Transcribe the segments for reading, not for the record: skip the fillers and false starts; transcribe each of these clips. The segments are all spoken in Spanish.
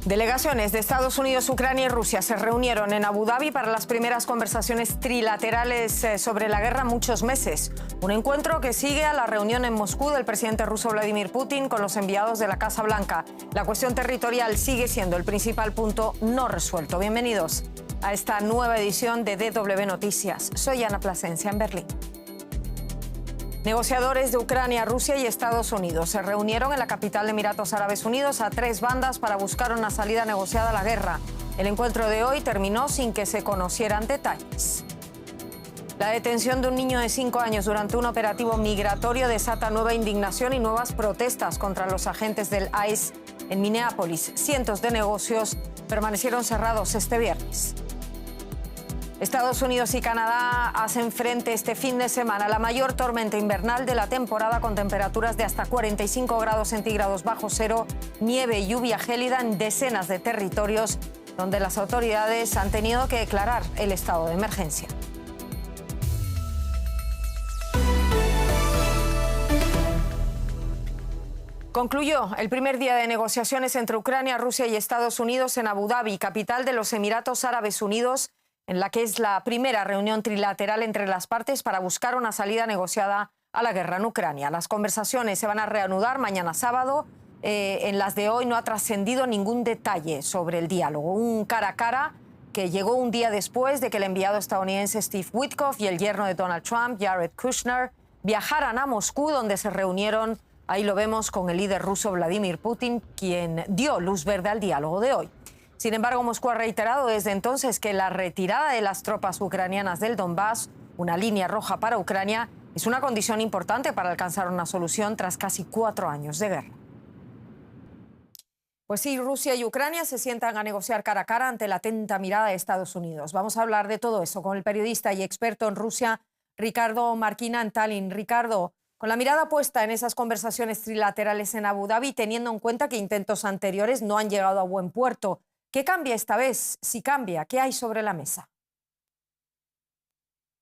Delegaciones de Estados Unidos, Ucrania y Rusia se reunieron en Abu Dhabi para las primeras conversaciones trilaterales sobre la guerra en muchos meses. Un encuentro que sigue a la reunión en Moscú del presidente ruso Vladimir Putin con los enviados de la Casa Blanca. La cuestión territorial sigue siendo el principal punto no resuelto. Bienvenidos a esta nueva edición de DW Noticias. Soy Ana Plasencia en Berlín. Negociadores de Ucrania, Rusia y Estados Unidos se reunieron en la capital de Emiratos Árabes Unidos a tres bandas para buscar una salida negociada a la guerra. El encuentro de hoy terminó sin que se conocieran detalles. La detención de un niño de 5 años durante un operativo migratorio desata nueva indignación y nuevas protestas contra los agentes del ICE en Minneapolis. Cientos de negocios permanecieron cerrados este viernes. Estados Unidos y Canadá hacen frente este fin de semana a la mayor tormenta invernal de la temporada, con temperaturas de hasta 45 grados centígrados bajo cero, nieve y lluvia gélida en decenas de territorios donde las autoridades han tenido que declarar el estado de emergencia. Concluyó el primer día de negociaciones entre Ucrania, Rusia y Estados Unidos en Abu Dhabi, capital de los Emiratos Árabes Unidos, en la que es la primera reunión trilateral entre las partes para buscar una salida negociada a la guerra en Ucrania. Las conversaciones se van a reanudar mañana sábado. En las de hoy no ha trascendido ningún detalle sobre el diálogo. Un cara a cara que llegó un día después de que el enviado estadounidense Steve Witkoff y el yerno de Donald Trump, Jared Kushner, viajaran a Moscú, donde se reunieron, ahí lo vemos, con el líder ruso Vladimir Putin, quien dio luz verde al diálogo de hoy. Sin embargo, Moscú ha reiterado desde entonces que la retirada de las tropas ucranianas del Donbass, una línea roja para Ucrania, es una condición importante para alcanzar una solución tras casi 4 años de guerra. Pues sí, Rusia y Ucrania se sientan a negociar cara a cara ante la atenta mirada de Estados Unidos. Vamos a hablar de todo eso con el periodista y experto en Rusia, Ricardo Marquina, en Tallinn. Ricardo, con la mirada puesta en esas conversaciones trilaterales en Abu Dhabi, teniendo en cuenta que intentos anteriores no han llegado a buen puerto, ¿qué cambia esta vez? Si cambia, ¿qué hay sobre la mesa?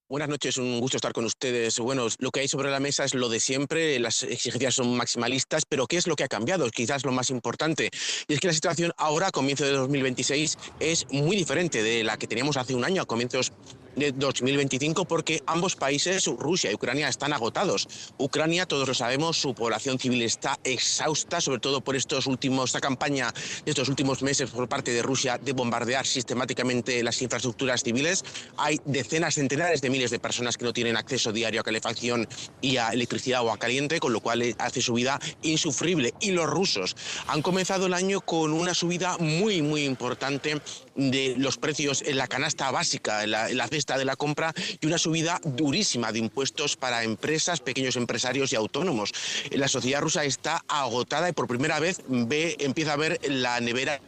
Buenas noches, un gusto estar con ustedes. Bueno, lo que hay sobre la mesa es lo de siempre, las exigencias son maximalistas, pero ¿qué es lo que ha cambiado? Quizás lo más importante. Y es que la situación ahora, a comienzo de 2026, es muy diferente de la que teníamos hace un año, a comienzos de 2025, porque ambos países, Rusia y Ucrania, están agotados. Ucrania, todos lo sabemos, su población civil está exhausta, sobre todo por esta campaña de estos últimos meses por parte de Rusia de bombardear sistemáticamente las infraestructuras civiles. Hay decenas, centenares de miles de personas que no tienen acceso diario a calefacción y a electricidad o a caliente, con lo cual hace su vida insufrible. Y los rusos han comenzado el año con una subida muy importante de los precios en la canasta básica, en la cesta de la compra, y una subida durísima de impuestos para empresas, pequeños empresarios y autónomos. La sociedad rusa está agotada y por primera vez empieza a ver la nevera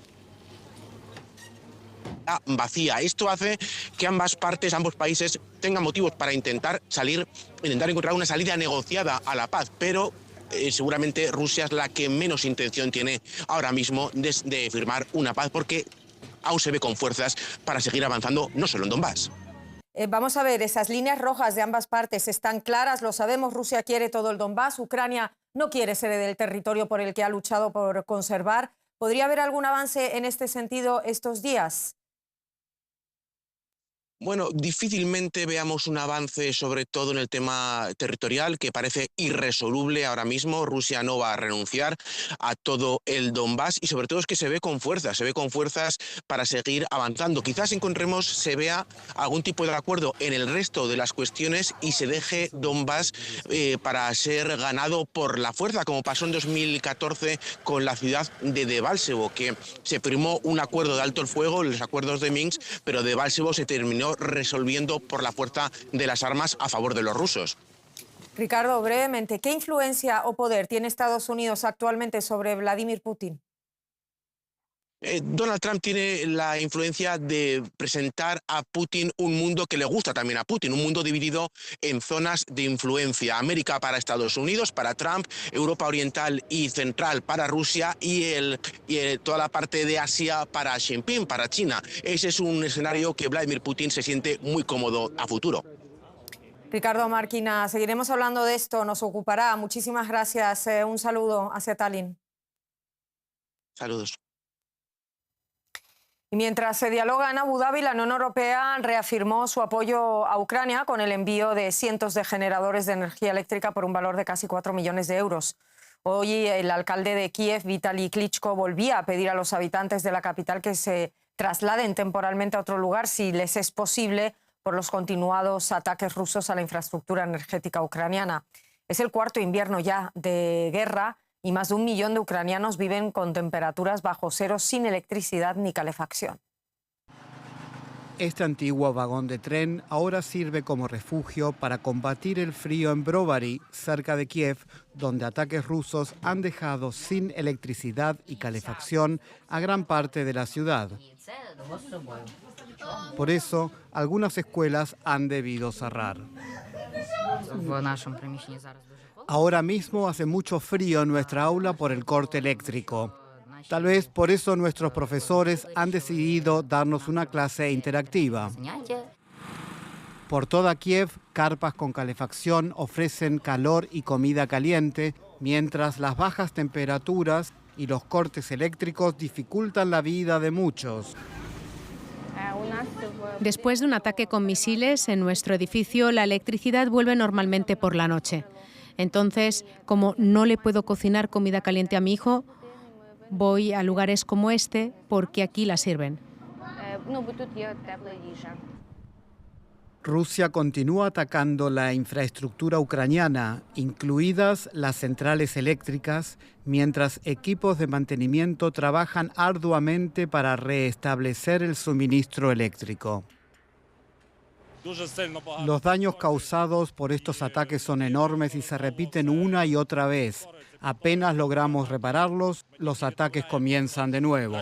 vacía. Esto hace que ambos países tengan motivos para intentar encontrar una salida negociada a la paz, pero seguramente Rusia es la que menos intención tiene ahora mismo de firmar una paz, porque aún se ve con fuerzas para seguir avanzando, no solo en Donbass. Vamos a ver, esas líneas rojas de ambas partes están claras, lo sabemos. Rusia quiere todo el Donbass, Ucrania no quiere ser del territorio por el que ha luchado por conservar. ¿Podría haber algún avance en este sentido estos días? Bueno, difícilmente veamos un avance, sobre todo en el tema territorial, que parece irresoluble ahora mismo. Rusia no va a renunciar a todo el Donbass y sobre todo es que se ve con fuerzas para seguir avanzando. Quizás se vea algún tipo de acuerdo en el resto de las cuestiones y se deje Donbass para ser ganado por la fuerza, como pasó en 2014 con la ciudad de Debaltsevo, que se firmó un acuerdo de alto el fuego, los acuerdos de Minsk, pero Debaltsevo se terminó resolviendo por la fuerza de las armas a favor de los rusos. Ricardo, brevemente, ¿qué influencia o poder tiene Estados Unidos actualmente sobre Vladimir Putin? Donald Trump tiene la influencia de presentar a Putin un mundo que le gusta también a Putin, un mundo dividido en zonas de influencia. América para Estados Unidos, para Trump, Europa Oriental y Central para Rusia y toda la parte de Asia para Xi Jinping, para China. Ese es un escenario que Vladimir Putin se siente muy cómodo a futuro. Ricardo Marquina, seguiremos hablando de esto, nos ocupará. Muchísimas gracias. Un saludo hacia Tallinn. Saludos. Y mientras se dialoga en Abu Dhabi, la Unión Europea reafirmó su apoyo a Ucrania con el envío de cientos de generadores de energía eléctrica por un valor de casi 4 millones de euros. Hoy el alcalde de Kiev, Vitaly Klitschko, volvía a pedir a los habitantes de la capital que se trasladen temporalmente a otro lugar si les es posible por los continuados ataques rusos a la infraestructura energética ucraniana. Es el cuarto invierno ya de guerra y más de 1 millón de ucranianos viven con temperaturas bajo cero sin electricidad ni calefacción. Este antiguo vagón de tren ahora sirve como refugio para combatir el frío en Brovary, cerca de Kiev, donde ataques rusos han dejado sin electricidad y calefacción a gran parte de la ciudad. Por eso, algunas escuelas han debido cerrar. Ahora mismo hace mucho frío en nuestra aula por el corte eléctrico. Tal vez por eso nuestros profesores han decidido darnos una clase interactiva. Por toda Kiev, carpas con calefacción ofrecen calor y comida caliente, mientras las bajas temperaturas y los cortes eléctricos dificultan la vida de muchos. Después de un ataque con misiles en nuestro edificio, la electricidad vuelve normalmente por la noche. Entonces, como no le puedo cocinar comida caliente a mi hijo, voy a lugares como este porque aquí la sirven. Rusia continúa atacando la infraestructura ucraniana, incluidas las centrales eléctricas, mientras equipos de mantenimiento trabajan arduamente para restablecer el suministro eléctrico. Los daños causados por estos ataques son enormes y se repiten una y otra vez. Apenas logramos repararlos, los ataques comienzan de nuevo.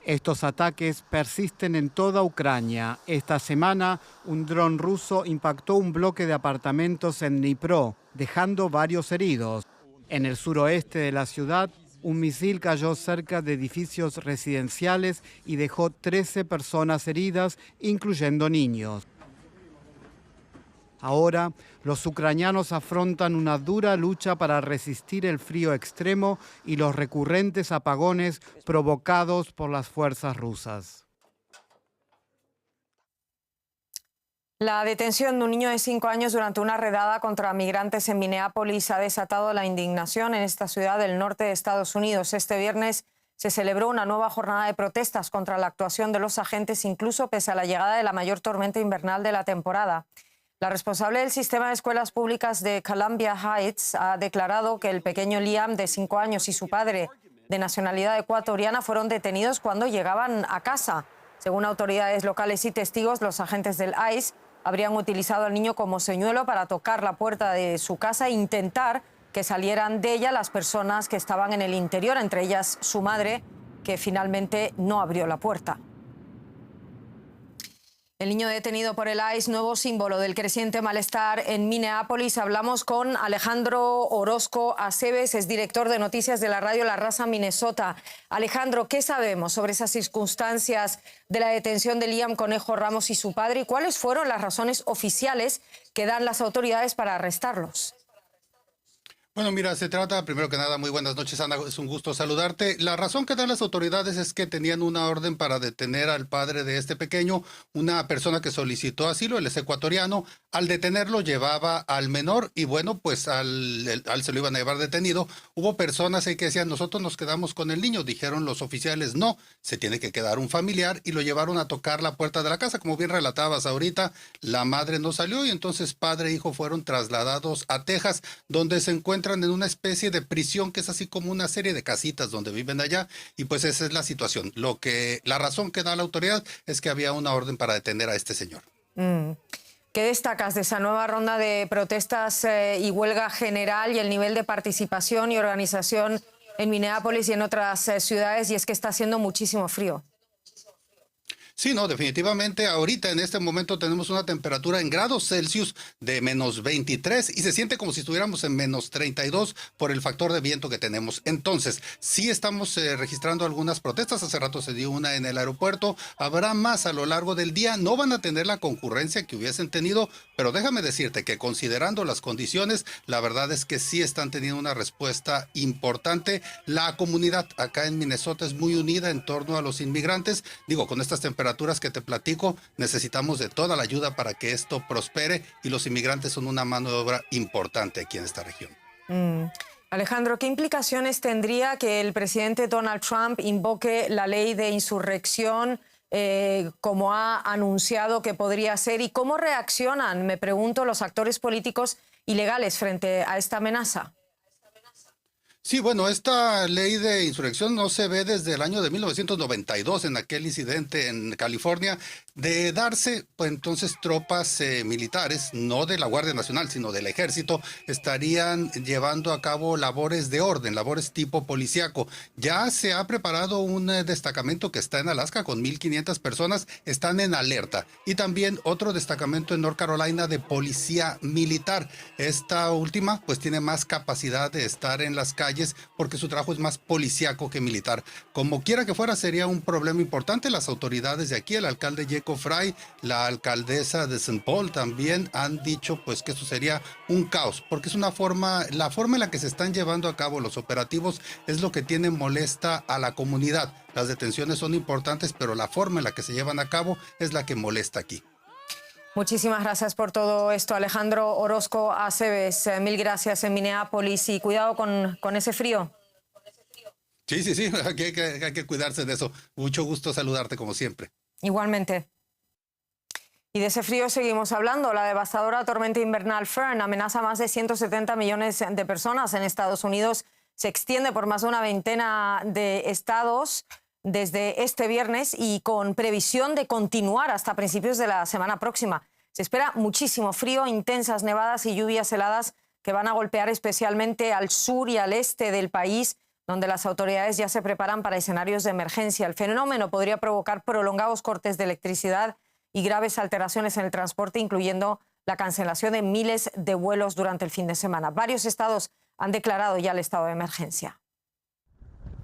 Estos ataques persisten en toda Ucrania. Esta semana, un dron ruso impactó un bloque de apartamentos en Dnipro, dejando varios heridos. En el suroeste de la ciudad, un misil cayó cerca de edificios residenciales y dejó 13 personas heridas, incluyendo niños. Ahora, los ucranianos afrontan una dura lucha para resistir el frío extremo y los recurrentes apagones provocados por las fuerzas rusas. La detención de un niño de 5 años durante una redada contra migrantes en Minneapolis ha desatado la indignación en esta ciudad del norte de Estados Unidos. Este viernes se celebró una nueva jornada de protestas contra la actuación de los agentes, incluso pese a la llegada de la mayor tormenta invernal de la temporada. La responsable del sistema de escuelas públicas de Columbia Heights ha declarado que el pequeño Liam, de 5 años, y su padre, de nacionalidad ecuatoriana, fueron detenidos cuando llegaban a casa. Según autoridades locales y testigos, los agentes del ICE habrían utilizado al niño como señuelo para tocar la puerta de su casa e intentar que salieran de ella las personas que estaban en el interior, entre ellas su madre, que finalmente no abrió la puerta. El niño detenido por el ICE, nuevo símbolo del creciente malestar en Minneapolis. Hablamos con Alejandro Orozco Aceves, es director de noticias de la radio La Raza Minnesota. Alejandro, ¿qué sabemos sobre esas circunstancias de la detención de Liam Conejo Ramos y su padre? ¿Y cuáles fueron las razones oficiales que dan las autoridades para arrestarlos? Bueno, mira, se trata, primero que nada, muy buenas noches, Ana, es un gusto saludarte. La razón que dan las autoridades es que tenían una orden para detener al padre de este pequeño, una persona que solicitó asilo, él es ecuatoriano. Al detenerlo llevaba al menor y bueno, pues al se lo iban a llevar detenido. Hubo personas ahí que decían, nosotros nos quedamos con el niño. Dijeron los oficiales, no, se tiene que quedar un familiar, y lo llevaron a tocar la puerta de la casa. Como bien relatabas ahorita, la madre no salió y entonces padre e hijo fueron trasladados a Texas, donde se encuentran en una especie de prisión que es así como una serie de casitas donde viven allá, y pues esa es la situación. La razón que da la autoridad es que había una orden para detener a este señor. ¿Qué destacas de esa nueva ronda de protestas y huelga general y el nivel de participación y organización en Minneapolis y en otras ciudades? Y es que está haciendo muchísimo frío. Sí, no, definitivamente ahorita en este momento tenemos una temperatura en grados Celsius de -23 y se siente como si estuviéramos en -32 por el factor de viento que tenemos. Entonces, sí estamos registrando algunas protestas. Hace rato se dio una en el aeropuerto. Habrá más a lo largo del día. No van a tener la concurrencia que hubiesen tenido, pero déjame decirte que considerando las condiciones, la verdad es que sí están teniendo una respuesta importante. La comunidad acá en Minnesota es muy unida en torno a los inmigrantes. Digo, con estas temperaturas que te platico, necesitamos de toda la ayuda para que esto prospere y los inmigrantes son una mano de obra importante aquí en esta región. Alejandro, ¿qué implicaciones tendría que el presidente Donald Trump invoque la ley de insurrección como ha anunciado que podría ser? ¿Y cómo reaccionan, me pregunto, los actores políticos y legales frente a esta amenaza? Sí, bueno, esta ley de insurrección no se ve desde el año de 1992 en aquel incidente en California de darse, pues entonces tropas militares, no de la Guardia Nacional, sino del Ejército, estarían llevando a cabo labores de orden, labores tipo policíaco. Ya se ha preparado un destacamento que está en Alaska con 1,500 personas, están en alerta. Y también otro destacamento en North Carolina de policía militar. Esta última pues tiene más capacidad de estar en las calles porque su trabajo es más policíaco que militar. Como quiera que fuera, sería un problema importante. Las autoridades de aquí, el alcalde Jacob Frey, la alcaldesa de St. Paul también han dicho pues que eso sería un caos, porque es la forma en la que se están llevando a cabo los operativos es lo que tiene molesta a la comunidad. Las detenciones son importantes, pero la forma en la que se llevan a cabo es la que molesta aquí. Muchísimas gracias por todo esto, Alejandro Orozco Aceves. Mil gracias en Minneapolis y cuidado con ese frío. Sí, hay que cuidarse de eso. Mucho gusto saludarte como siempre. Igualmente. Y de ese frío seguimos hablando. La devastadora tormenta invernal Fern amenaza a más de 170 millones de personas en Estados Unidos. Se extiende por más de una veintena de estados desde este viernes y con previsión de continuar hasta principios de la semana próxima. Se espera muchísimo frío, intensas nevadas y lluvias heladas que van a golpear especialmente al sur y al este del país, donde las autoridades ya se preparan para escenarios de emergencia. El fenómeno podría provocar prolongados cortes de electricidad y graves alteraciones en el transporte, incluyendo la cancelación de miles de vuelos durante el fin de semana. Varios estados han declarado ya el estado de emergencia.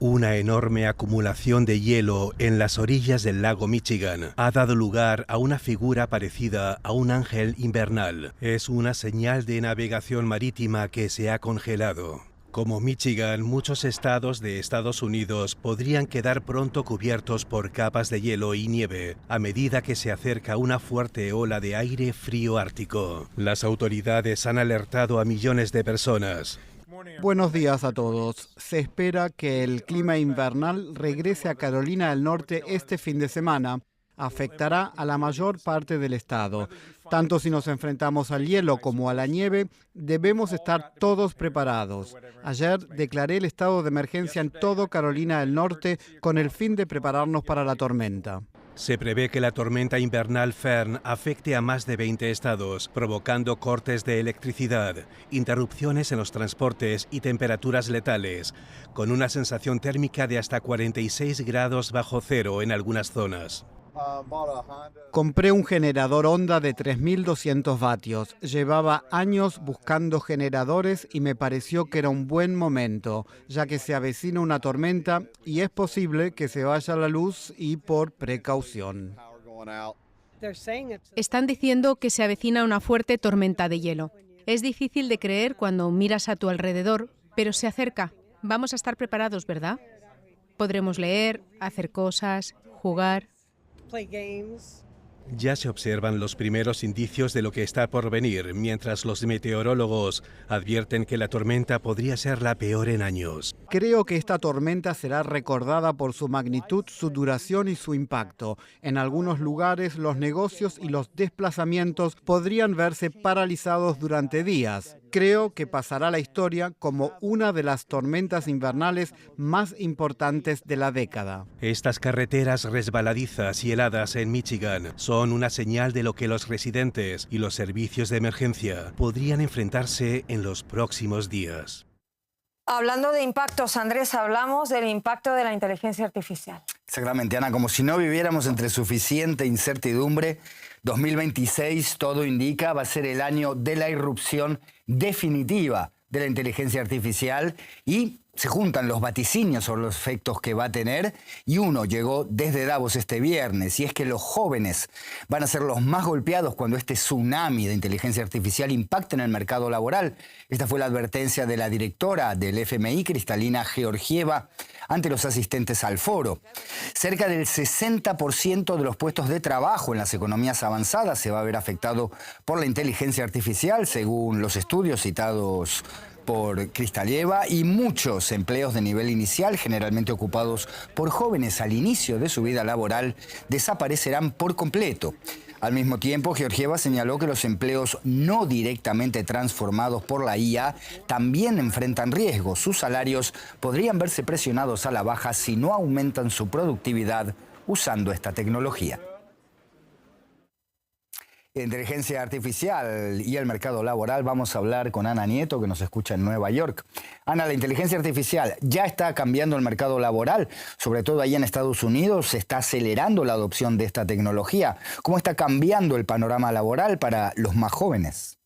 Una enorme acumulación de hielo en las orillas del lago Michigan ha dado lugar a una figura parecida a un ángel invernal. Es una señal de navegación marítima que se ha congelado. Como Michigan, muchos estados de Estados Unidos podrían quedar pronto cubiertos por capas de hielo y nieve a medida que se acerca una fuerte ola de aire frío ártico. Las autoridades han alertado a millones de personas. Buenos días a todos. Se espera que el clima invernal regrese a Carolina del Norte este fin de semana. Afectará a la mayor parte del estado. Tanto si nos enfrentamos al hielo como a la nieve, debemos estar todos preparados. Ayer declaré el estado de emergencia en todo Carolina del Norte con el fin de prepararnos para la tormenta. Se prevé que la tormenta invernal Fern afecte a más de 20 estados, provocando cortes de electricidad, interrupciones en los transportes y temperaturas letales, con una sensación térmica de hasta 46 grados bajo cero en algunas zonas. Compré un generador Honda de 3.200 vatios. Llevaba años buscando generadores y me pareció que era un buen momento, ya que se avecina una tormenta y es posible que se vaya la luz y por precaución. Están diciendo que se avecina una fuerte tormenta de hielo. Es difícil de creer cuando miras a tu alrededor, pero se acerca. Vamos a estar preparados, ¿verdad? Podremos leer, hacer cosas, jugar. Ya se observan los primeros indicios de lo que está por venir, mientras los meteorólogos advierten que la tormenta podría ser la peor en años. Creo que esta tormenta será recordada por su magnitud, su duración y su impacto. En algunos lugares, los negocios y los desplazamientos podrían verse paralizados durante días. Creo que pasará a la historia como una de las tormentas invernales más importantes de la década. Estas carreteras resbaladizas y heladas en Michigan son una señal de lo que los residentes y los servicios de emergencia podrían enfrentarse en los próximos días. Hablando de impactos, Andrés, hablamos del impacto de la inteligencia artificial. Exactamente, Ana, como si no viviéramos entre suficiente incertidumbre, 2026, todo indica, va a ser el año de la irrupción definitiva de la inteligencia artificial y se juntan los vaticinios sobre los efectos que va a tener y uno llegó desde Davos este viernes y es que los jóvenes van a ser los más golpeados cuando este tsunami de inteligencia artificial impacte en el mercado laboral. Esta fue la advertencia de la directora del FMI, Kristalina Georgieva, ante los asistentes al foro. Cerca del 60% de los puestos de trabajo en las economías avanzadas se va a ver afectado por la inteligencia artificial, según los estudios citados por Kristalieva, y muchos empleos de nivel inicial, generalmente ocupados por jóvenes al inicio de su vida laboral, desaparecerán por completo. Al mismo tiempo, Georgieva señaló que los empleos no directamente transformados por la IA también enfrentan riesgos. Sus salarios podrían verse presionados a la baja si no aumentan su productividad usando esta tecnología. Inteligencia artificial y el mercado laboral, vamos a hablar con Ana Nieto, que nos escucha en Nueva York. Ana, la inteligencia artificial ya está cambiando el mercado laboral, sobre todo ahí en Estados Unidos, se está acelerando la adopción de esta tecnología. ¿Cómo está cambiando el panorama laboral para los más jóvenes?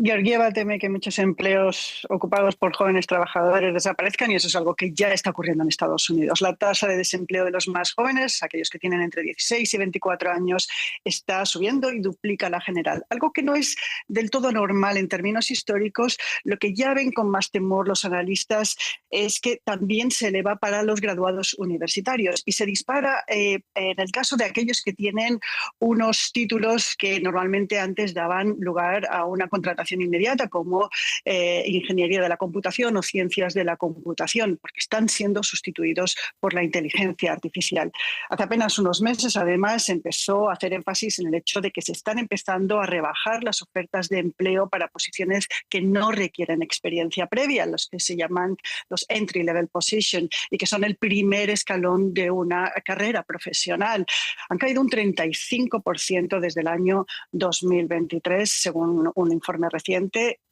Georgieva teme que muchos empleos ocupados por jóvenes trabajadores desaparezcan y eso es algo que ya está ocurriendo en Estados Unidos. La tasa de desempleo de los más jóvenes, aquellos que tienen entre 16 y 24 años, está subiendo y duplica la general. Algo que no es del todo normal en términos históricos. Lo que ya ven con más temor los analistas es que también se eleva para los graduados universitarios y se dispara en el caso de aquellos que tienen unos títulos que normalmente antes daban lugar a una contratación inmediata, como ingeniería de la computación o ciencias de la computación, porque están siendo sustituidos por la inteligencia artificial. Hace apenas unos meses, además, empezó a hacer énfasis en el hecho de que se están empezando a rebajar las ofertas de empleo para posiciones que no requieren experiencia previa, los que se llaman los entry level position y que son el primer escalón de una carrera profesional. Han caído un 35% desde el año 2023, según un informe reciente,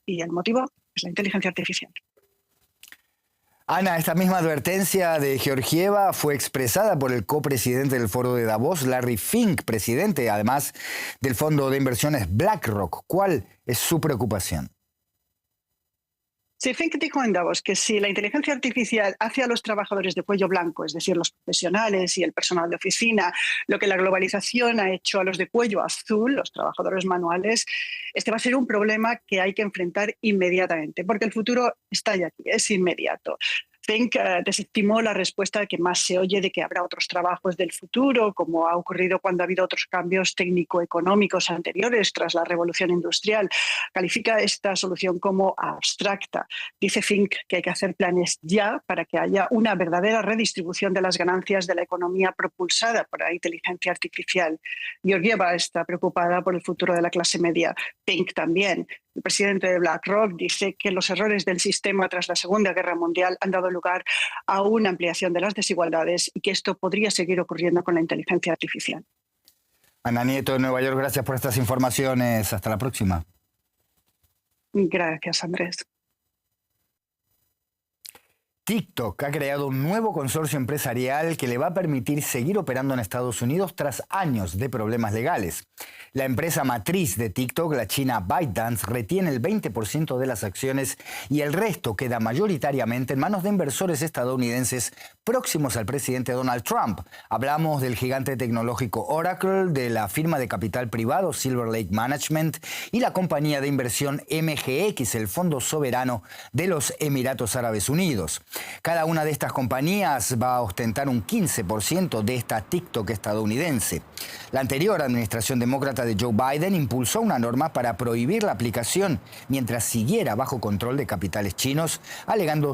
y el motivo es la inteligencia artificial. Ana, esta misma advertencia de Georgieva fue expresada por el copresidente del Foro de Davos, Larry Fink, presidente además del fondo de inversiones BlackRock. ¿Cuál es su preocupación? Sí, Fink dijo en Davos que si la inteligencia artificial hace a los trabajadores de cuello blanco, es decir, los profesionales y el personal de oficina, lo que la globalización ha hecho a los de cuello azul, los trabajadores manuales, este va a ser un problema que hay que enfrentar inmediatamente, porque el futuro está ya aquí, es inmediato. Fink desestimó la respuesta que más se oye de que habrá otros trabajos del futuro, como ha ocurrido cuando ha habido otros cambios técnico-económicos anteriores tras la revolución industrial. Califica esta solución como abstracta. Dice Fink que hay que hacer planes ya para que haya una verdadera redistribución de las ganancias de la economía propulsada por la inteligencia artificial. Georgieva está preocupada por el futuro de la clase media. Fink también. El presidente de BlackRock dice que los errores del sistema tras la Segunda Guerra Mundial han dado lugar a una ampliación de las desigualdades y que esto podría seguir ocurriendo con la inteligencia artificial. Ana Nieto de Nueva York, gracias por estas informaciones. Hasta la próxima. Gracias, Andrés. TikTok ha creado un nuevo consorcio empresarial que le va a permitir seguir operando en Estados Unidos tras años de problemas legales. La empresa matriz de TikTok, la china ByteDance, retiene el 20% de las acciones y el resto queda mayoritariamente en manos de inversores estadounidenses próximos al presidente Donald Trump. Hablamos del gigante tecnológico Oracle, de la firma de capital privado Silver Lake Management y la compañía de inversión MGX, el fondo soberano de los Emiratos Árabes Unidos. Cada una de estas compañías va a ostentar un 15% de esta TikTok estadounidense. La anterior administración demócrata de Joe Biden impulsó una norma para prohibir la aplicación mientras siguiera bajo control de capitales chinos, alegando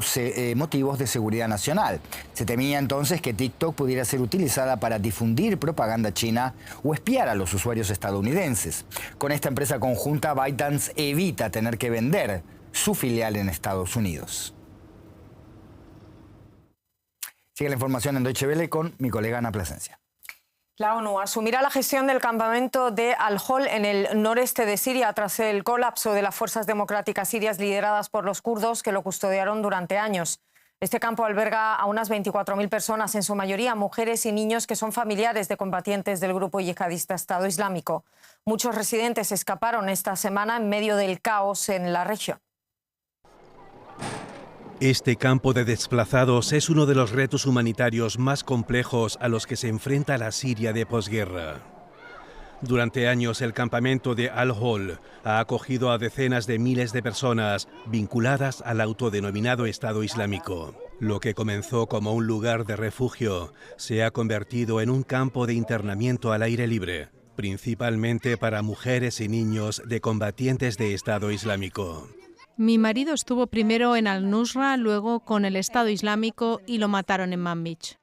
motivos de seguridad nacional. Se temía entonces que TikTok pudiera ser utilizada para difundir propaganda china o espiar a los usuarios estadounidenses. Con esta empresa conjunta, ByteDance evita tener que vender su filial en Estados Unidos. Sigue la información en Deutsche Welle con mi colega Ana Plasencia. La ONU asumirá la gestión del campamento de Al-Hol en el noreste de Siria tras el colapso de las fuerzas democráticas sirias lideradas por los kurdos que lo custodiaron durante años. Este campo alberga a unas 24.000 personas, en su mayoría mujeres y niños que son familiares de combatientes del grupo yihadista Estado Islámico. Muchos residentes escaparon esta semana en medio del caos en la región. Este campo de desplazados es uno de los retos humanitarios más complejos a los que se enfrenta la Siria de posguerra. Durante años, el campamento de Al-Hol ha acogido a decenas de miles de personas vinculadas al autodenominado Estado Islámico. Lo que comenzó como un lugar de refugio se ha convertido en un campo de internamiento al aire libre, principalmente para mujeres y niños de combatientes de Estado Islámico. Mi marido estuvo primero en Al-Nusra, luego con el Estado Islámico y lo mataron en Manbij.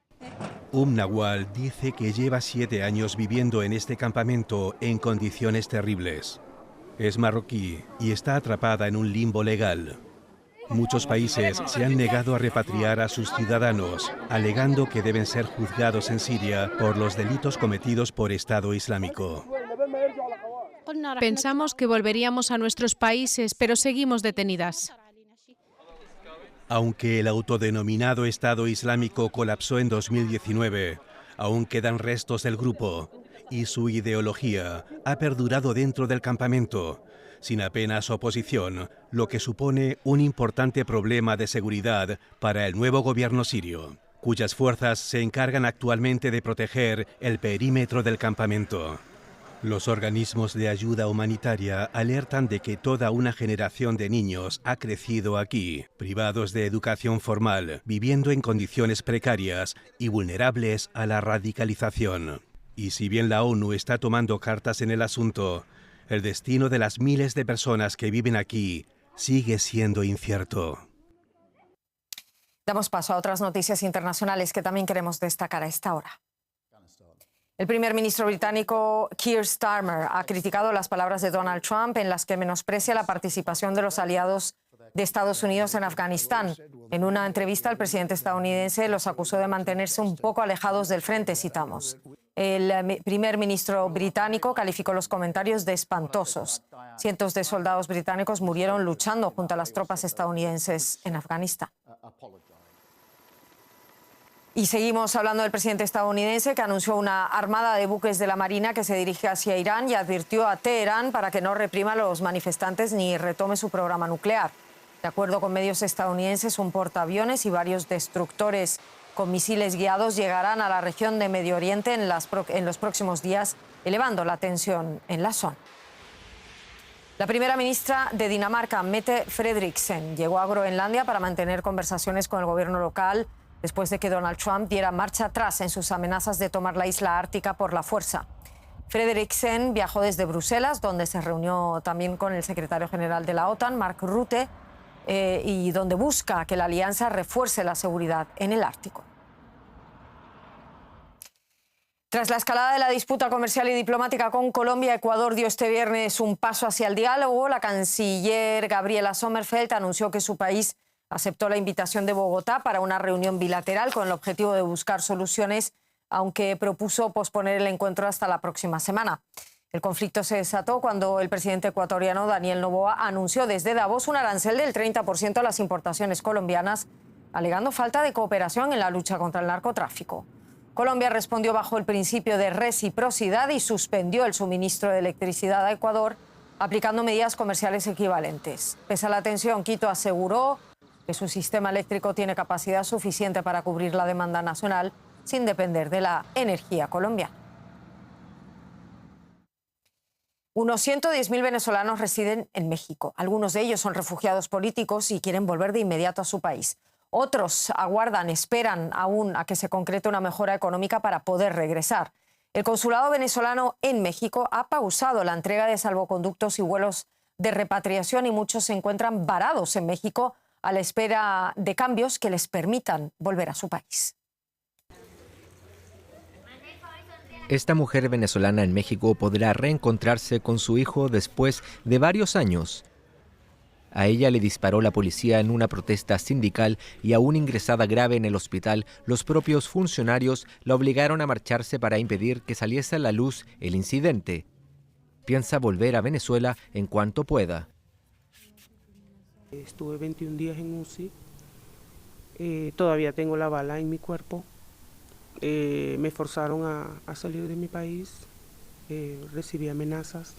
Nawal dice que lleva 7 años viviendo en este campamento en condiciones terribles. Es marroquí y está atrapada en un limbo legal. Muchos países se han negado a repatriar a sus ciudadanos, alegando que deben ser juzgados en Siria por los delitos cometidos por Estado Islámico. Pensamos que volveríamos a nuestros países, pero seguimos detenidas. Aunque el autodenominado Estado Islámico colapsó en 2019, aún quedan restos del grupo y su ideología ha perdurado dentro del campamento, sin apenas oposición, lo que supone un importante problema de seguridad para el nuevo gobierno sirio, cuyas fuerzas se encargan actualmente de proteger el perímetro del campamento. Los organismos de ayuda humanitaria alertan de que toda una generación de niños ha crecido aquí, privados de educación formal, viviendo en condiciones precarias y vulnerables a la radicalización. Y si bien la ONU está tomando cartas en el asunto, el destino de las miles de personas que viven aquí sigue siendo incierto. Damos paso a otras noticias internacionales que también queremos destacar a esta hora. El primer ministro británico Keir Starmer ha criticado las palabras de Donald Trump en las que menosprecia la participación de los aliados de Estados Unidos en Afganistán. En una entrevista, el presidente estadounidense los acusó de mantenerse un poco alejados del frente, citamos. El primer ministro británico calificó los comentarios de espantosos. Cientos de soldados británicos murieron luchando junto a las tropas estadounidenses en Afganistán. Y seguimos hablando del presidente estadounidense que anunció una armada de buques de la Marina que se dirige hacia Irán y advirtió a Teherán para que no reprima a los manifestantes ni retome su programa nuclear. De acuerdo con medios estadounidenses, un portaaviones y varios destructores con misiles guiados llegarán a la región de Medio Oriente en los próximos días, elevando la tensión en la zona. La primera ministra de Dinamarca, Mette Frederiksen, llegó a Groenlandia para mantener conversaciones con el gobierno local después de que Donald Trump diera marcha atrás en sus amenazas de tomar la isla ártica por la fuerza. Frederiksen viajó desde Bruselas, donde se reunió también con el secretario general de la OTAN, Mark Rutte, y donde busca que la alianza refuerce la seguridad en el Ártico. Tras la escalada de la disputa comercial y diplomática con Colombia, Ecuador dio este viernes un paso hacia el diálogo. La canciller Gabriela Sommerfeld anunció que su país aceptó la invitación de Bogotá para una reunión bilateral con el objetivo de buscar soluciones, aunque propuso posponer el encuentro hasta la próxima semana. El conflicto se desató cuando el presidente ecuatoriano Daniel Noboa anunció desde Davos un arancel del 30% a las importaciones colombianas, alegando falta de cooperación en la lucha contra el narcotráfico. Colombia respondió bajo el principio de reciprocidad y suspendió el suministro de electricidad a Ecuador, aplicando medidas comerciales equivalentes. Pese a la tensión, Quito aseguró que su sistema eléctrico tiene capacidad suficiente para cubrir la demanda nacional sin depender de la energía colombiana. Unos 110.000 venezolanos residen en México. Algunos de ellos son refugiados políticos y quieren volver de inmediato a su país. Otros aguardan, esperan aún a que se concrete una mejora económica para poder regresar. El consulado venezolano en México ha pausado la entrega de salvoconductos y vuelos de repatriación y muchos se encuentran varados en México a la espera de cambios que les permitan volver a su país. Esta mujer venezolana en México podrá reencontrarse con su hijo después de varios años. A ella le disparó la policía en una protesta sindical y aún ingresada grave en el hospital, los propios funcionarios la obligaron a marcharse para impedir que saliese a la luz el incidente. Piensa volver a Venezuela en cuanto pueda. Estuve 21 días en UCI Todavía tengo la bala en mi cuerpo. Me forzaron a salir de mi país. Recibí amenazas.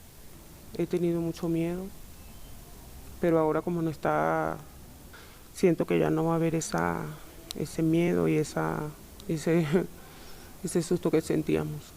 He tenido mucho miedo. Pero ahora como no está, siento que ya no va a haber ese miedo y ese susto que sentíamos.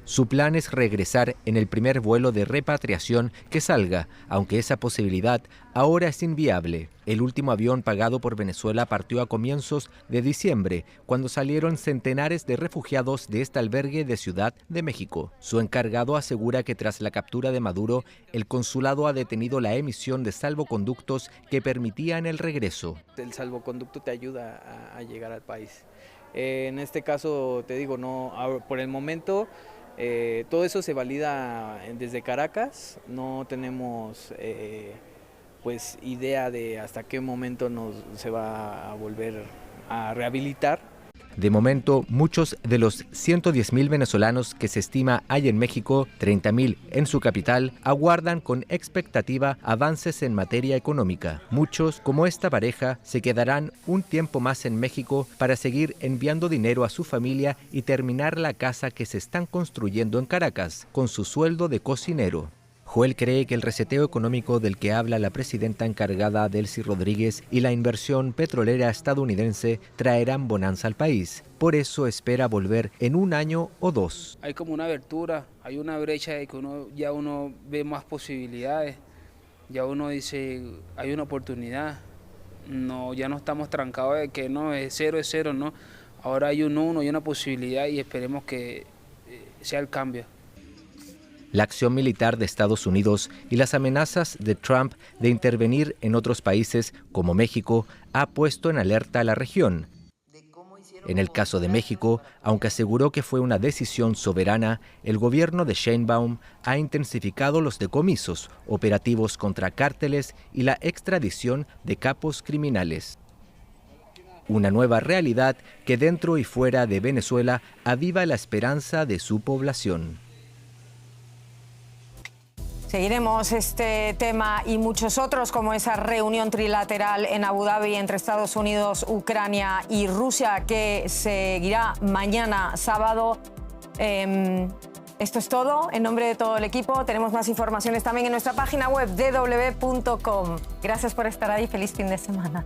Su plan es regresar en el primer vuelo de repatriación que salga, aunque esa posibilidad ahora es inviable. El último avión pagado por Venezuela partió a comienzos de diciembre, cuando salieron centenares de refugiados de este albergue de Ciudad de México. Su encargado asegura que tras la captura de Maduro, el consulado ha detenido la emisión de salvoconductos que permitían el regreso. El salvoconducto te ayuda a llegar al país. En este caso, te digo, no, por el momento... todo eso se valida desde Caracas, no tenemos pues idea de hasta qué momento se va a volver a rehabilitar. De momento, muchos de los 110.000 venezolanos que se estima hay en México, 30.000 en su capital, aguardan con expectativa avances en materia económica. Muchos, como esta pareja, se quedarán un tiempo más en México para seguir enviando dinero a su familia y terminar la casa que se están construyendo en Caracas, con su sueldo de cocinero. Joel cree que el reseteo económico del que habla la presidenta encargada Delcy Rodríguez y la inversión petrolera estadounidense traerán bonanza al país. Por eso espera volver en 1 año o 2. Hay como una abertura, hay una brecha de que uno ve más posibilidades. Ya uno dice, hay una oportunidad. No, ya no estamos trancados de que no, es cero, no. Ahora hay un 1 y una posibilidad y esperemos que sea el cambio. La acción militar de Estados Unidos y las amenazas de Trump de intervenir en otros países como México ha puesto en alerta a la región. En el caso de México, aunque aseguró que fue una decisión soberana, el gobierno de Sheinbaum ha intensificado los decomisos, operativos contra cárteles y la extradición de capos criminales. Una nueva realidad que dentro y fuera de Venezuela aviva la esperanza de su población. Seguiremos este tema y muchos otros, como esa reunión trilateral en Abu Dhabi entre Estados Unidos, Ucrania y Rusia, que seguirá mañana sábado. Esto es todo. En nombre de todo el equipo, tenemos más informaciones también en nuestra página web www.dw.com. Gracias por estar ahí. Feliz fin de semana.